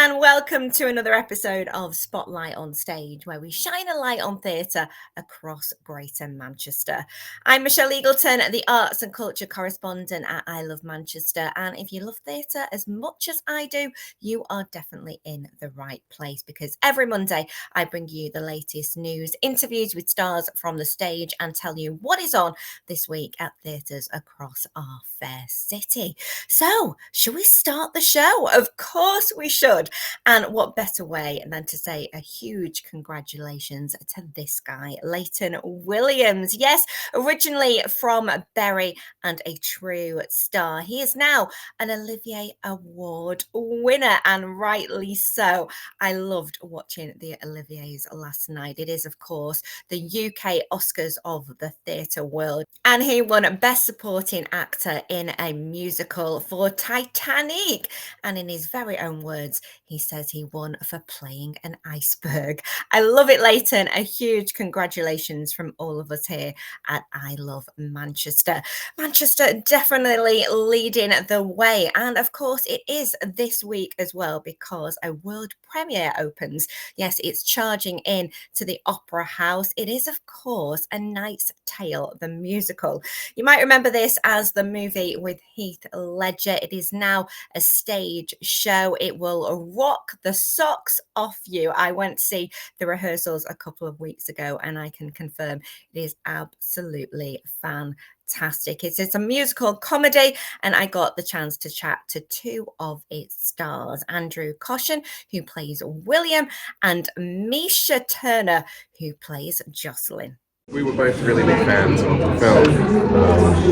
and welcome to another episode of Spotlight on Stage, where we shine a light on theatre across Greater Manchester. I'm Michelle Eagleton, the arts and culture correspondent at I Love Manchester, and if you love theatre as much as I do, you are definitely in the right place, because every Monday I bring you the latest news, interviews with stars from the stage, and tell you what is on this week at theatres across our fair city. So, shall we start the show? Of course we should. And what better way than to say a huge congratulations to this guy, Leighton Williams. Yes, originally from Bury and a true star. He is now an Olivier Award winner, and rightly so. I loved watching the Oliviers last night. It is, of course, the UK Oscars of the theatre world. And he won Best Supporting Actor in a Musical for Titanic. And in his very own words, he says he won for playing an iceberg. I love it, Leighton. A huge congratulations from all of us here at I Love Manchester. Manchester definitely leading the way. And of course, it is this week as well, because a world premiere opens. Yes, it's charging in to the Opera House. It is, of course, A Knight's Tale, the musical. You might remember this as the movie with Heath Ledger. It is now a stage show. It will rock the socks off you. I went to see the rehearsals a couple of weeks ago, and I can confirm it is absolutely fantastic. It's a musical comedy, and I got the chance to chat to two of its stars, Andrew Caution, who plays William, and Misha Turner, who plays Jocelyn. We were both really big fans of the film,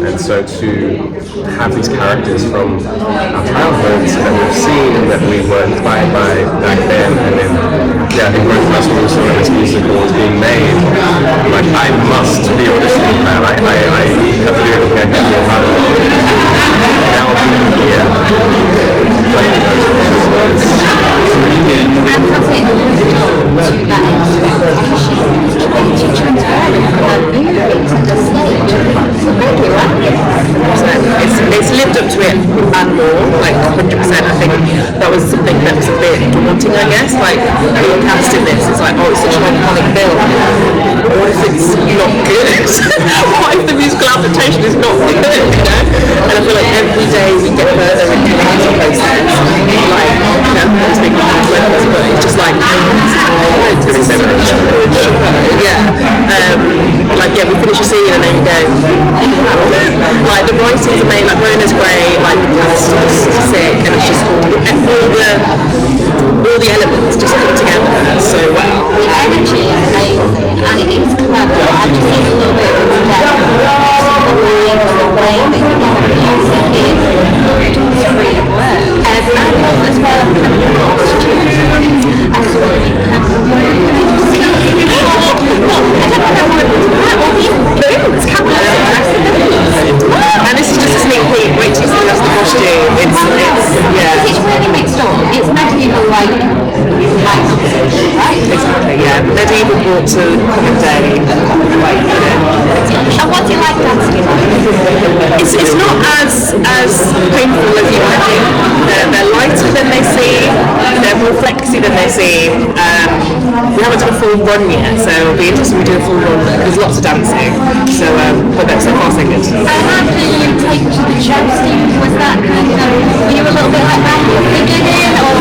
and so to have these characters from our childhoods that we've seen and that we were inspired by back then, and then I think both of us when we saw this musical was being made, like, I must be auditioning that. I have to do everything I can to have it. Now being here, playing those roles. And has it to that expectation to transfer it from a movie to the stage? So thank you, it's lived up to it and more, like 100%. I think that was something that was a bit daunting, I guess, like being cast in this. It's like, oh, it's such an iconic film. What if it's not good? What if the musical adaptation is not good, you know? And I feel like every day we get further into the places, like, you know, those big weapons, but it's just like, we finish a scene and then you go, like, the writing's amazing, like, Rona's great, like, the cast is sick, and it's just all the elements just come together so well. The energy is amazing, and it is clever. I've just seen a little bit of the way that you know the music is does really work. And I love as well kind of the costumes. I saw it in kind of and this is just a sneak peek. Wait till you see the rest of the costume. It's really mixed up. It's medieval, like right? Exactly, yeah. Medieval brought to current day. And what do you like dancing about? It's not as painful as you might think. They're lighter than they seem. They're more flexy than they seem. We haven't done a full run yet, so it'll be interesting to do a full run. There's lots of dancing, so but so far so good. And how do you take to the jousting? Was that kind of, were you a little bit like that in the beginning, or?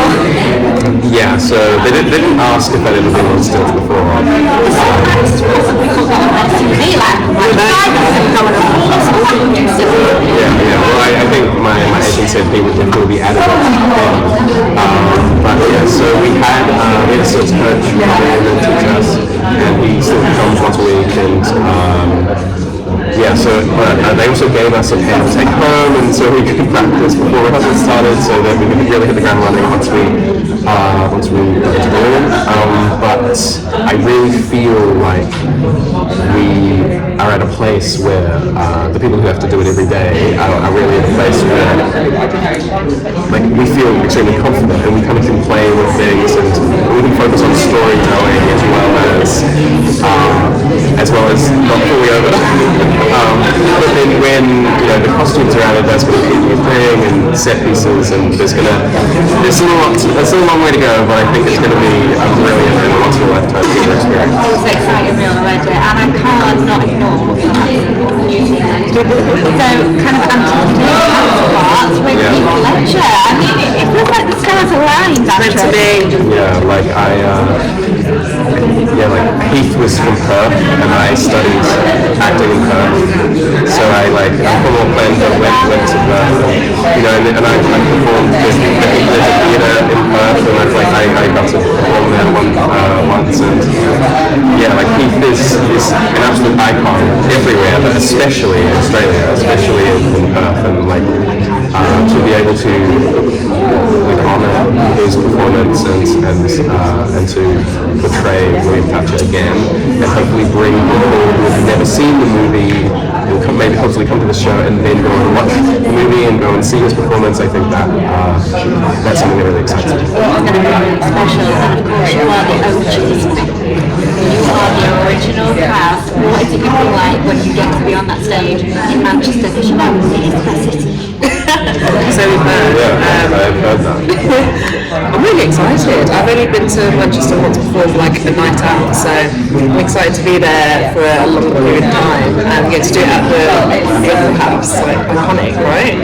Yeah, so they didn't ask if I'd ever been on stage before. Well, I think my agent said they would definitely be added but yeah, so we had a sort of coach come in and teach us, and he sort of comes once a week, and they also gave us a pen to take home, and so we could practice before rehearsal started, so that we could really hit the ground running once we got into the room. But I really feel like we are at a place where the people who have to do it every day are really at a place where, like, we feel extremely confident, and we kind of can play with things, and we can focus on storytelling as well as as well as not fully over. But then when the costumes are added, that's going to be a new thing, and set pieces, and there's still a long way to go, but I think it's going to be a brilliant and once in a lifetime theatre experience. I'm so excited, real already, and I can't not ignore your music. So kind of counterparts with Heath Ledger. I mean, it feels like the stars aligned. Meant to be. Yeah, like Heath was from Perth, and I studied acting in Perth, so I from Auckland went to Perth, and I performed with the Heath Ledger Theatre in Perth, and I got to perform there once, and Heath is an absolute icon everywhere, but especially in Australia, especially in Perth, and to be able to honour his performance and to portray William Thatcher again, and hopefully bring people who've never seen the movie and maybe hopefully come to the show and then go and watch the movie and go and see his performance. I think that's something that really excites me. It's going to be really special, and of course you are the OGs. You are the original cast. What is it you feel like when you get to be on that stage in Manchester? Because it is the city. So we've heard. I've heard that. I'm really excited. I've only been to Manchester once before for a night out, so I'm excited to be there for a long period of time and get to do it at the Opera House, iconic, right?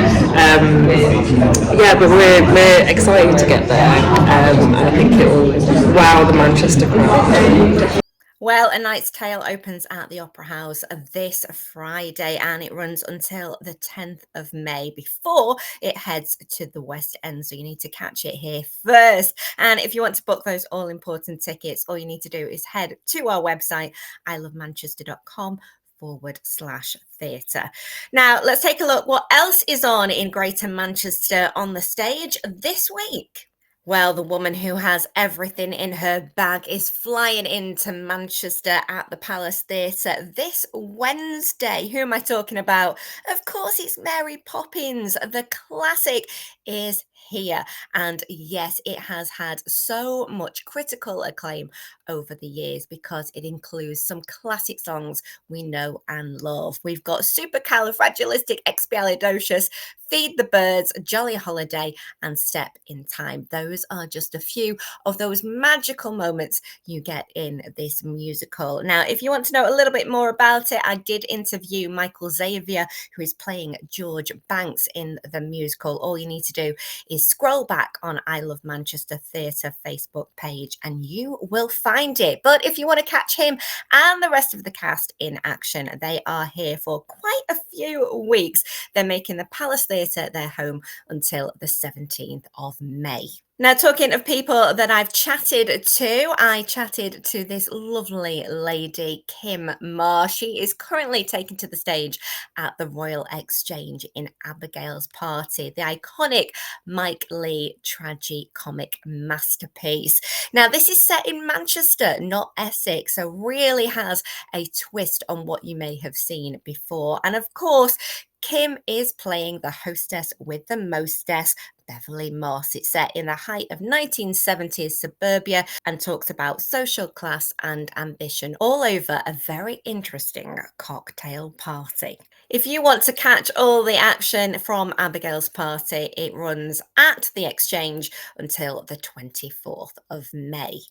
But we're excited to get there, and I think it will wow the Manchester crowd. Well, A Knight's Tale opens at the Opera House this Friday, and it runs until the 10th of May before it heads to the West End. So you need to catch it here first. And if you want to book those all-important tickets, all you need to do is head to our website, ilovemanchester.com/theatre. Now, let's take a look what else is on in Greater Manchester on the stage this week. Well, the woman who has everything in her bag is flying into Manchester at the Palace Theatre this Wednesday. Who am I talking about? Of course, it's Mary Poppins. The classic is here. And yes, it has had so much critical acclaim over the years because it includes some classic songs we know and love. We've got Supercalifragilisticexpialidocious, Feed the Birds, Jolly Holiday, and Step in Time. Those are just a few of those magical moments you get in this musical. Now, if you want to know a little bit more about it, I did interview Michael Xavier, who is playing George Banks in the musical. All you need to do is scroll back on I Love Manchester Theatre Facebook page and you will find it. But if you want to catch him and the rest of the cast in action, they are here for quite a few weeks. They're making the Palace Theatre their home until the 17th of May. Now, talking of people that I've chatted to, I chatted to this lovely lady, Kim Marr. She is currently taken to the stage at the Royal Exchange in Abigail's Party, the iconic Mike Leigh tragi-comic masterpiece. Now, this is set in Manchester, not Essex, so really has a twist on what you may have seen before. And of course, Kim is playing the hostess with the mostess, Beverly Moss. It's set in the height of 1970s suburbia and talks about social class and ambition all over a very interesting cocktail party. If you want to catch all the action from Abigail's Party, it runs at the Exchange until the 24th of May.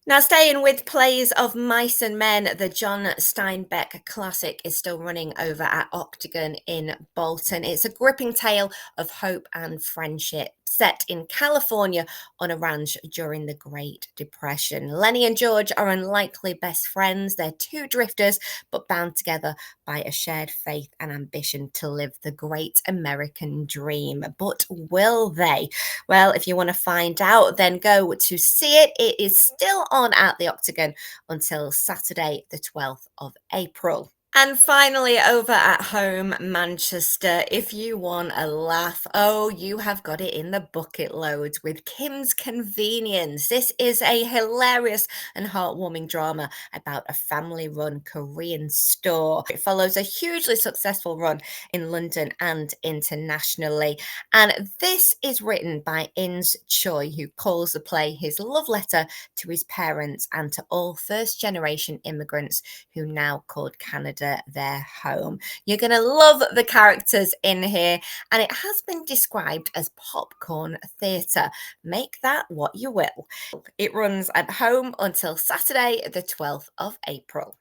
Now, staying with plays of mice and men, the John Steinbeck classic is still running over at Octagon in Bolton. It's a gripping tale of hope and friendship set in California on a ranch during the Great Depression. Lenny and George are unlikely best friends. They're two drifters, but bound together by a shared faith and ambition to live the great American dream. But will they? Well, if you want to find out, then go to see it. It is still on at the Octagon until Saturday, the 12th of April. And finally, over at home, Manchester, if you want a laugh, oh, you have got it in the bucket loads with Kim's Convenience. This is a hilarious and heartwarming drama about a family run Korean store. It follows a hugely successful run in London and internationally. And this is written by Ins Choi, who calls the play his love letter to his parents and to all first generation immigrants who now called Canada their home. You're going to love the characters in here, and it has been described as popcorn theatre. Make that what you will. It runs at home until Saturday, the 12th of April.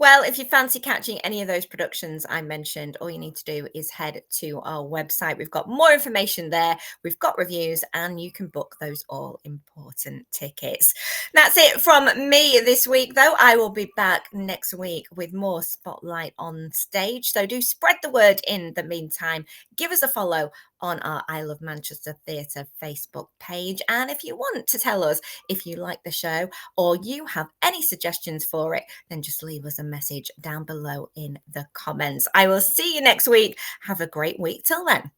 Well, if you fancy catching any of those productions I mentioned, all you need to do is head to our website. We've got more information there. We've got reviews, and you can book those all important tickets. That's it from me this week, though. I will be back next week with more Spotlight on Stage. So do spread the word in the meantime. Give us a follow on our I Love Manchester Theatre Facebook page. And if you want to tell us if you like the show or you have any suggestions for it, then just leave us a message down below in the comments. I will see you next week. Have a great week till then.